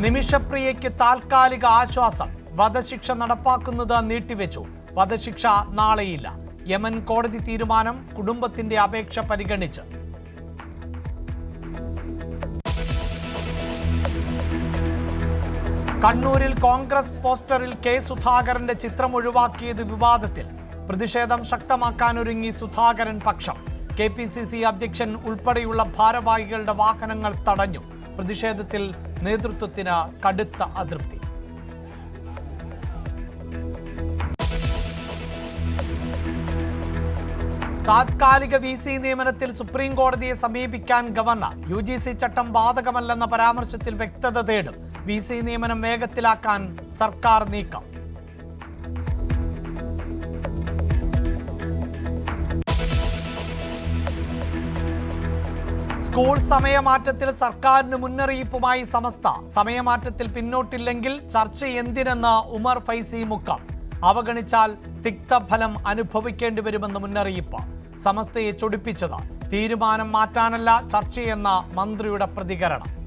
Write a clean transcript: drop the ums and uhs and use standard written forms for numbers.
നിമിഷപ്രിയയ്ക്ക് താൽക്കാലിക ആശ്വാസം. വധശിക്ഷ നടപ്പാക്കുന്നത് നീട്ടിവെച്ചു. വധശിക്ഷ നാളെയില്ല. യമൻ കോടതി തീരുമാനം കുടുംബത്തിന്റെ അപേക്ഷ പരിഗണിച്ച്. കണ്ണൂരിൽ കോൺഗ്രസ് പോസ്റ്ററിൽ കെ സുധാകരന്റെ ചിത്രം ഒഴിവാക്കിയത് വിവാദത്തിൽ. പ്രതിഷേധം ശക്തമാക്കാനൊരുങ്ങി സുധാകരൻ പക്ഷം. KPCC അധ്യക്ഷൻ ഉൾപ്പെടെയുള്ള ഭാരവാഹികളുടെ വാഹനങ്ങൾ തടഞ്ഞു. പ്രതിഷേധത്തിൽ നേതൃത്വത്തിന് കടുത്ത അതൃപ്തി. താത്കാലിക VC നിയമനത്തിൽ സുപ്രീം കോടതിയെ സമീപിക്കാൻ ഗവർണർ. UGC ചട്ടം ബാധകമല്ലെന്ന പരാമർശത്തിൽ വ്യക്തത തേടും. VC നിയമനം വേഗത്തിലാക്കാൻ സർക്കാർ നീക്കം. സ്കൂൾ സമയമാറ്റത്തിൽ സർക്കാരിന് മുന്നറിയിപ്പുമായി സമസ്ത. സമയമാറ്റത്തിൽ പിന്നോട്ടില്ലെങ്കിൽ ചർച്ച എന്തിനെന്ന് ഉമർ ഫൈസി മുക്കം. അവഗണിച്ചാൽ തിക്തഫലം അനുഭവിക്കേണ്ടി വരുമെന്ന് മുന്നറിയിപ്പ്. സമസ്തയെ ചൊടിപ്പിച്ചത് തീരുമാനം മാറ്റാനല്ല ചർച്ചയെന്ന മന്ത്രിയുടെ പ്രതികരണം.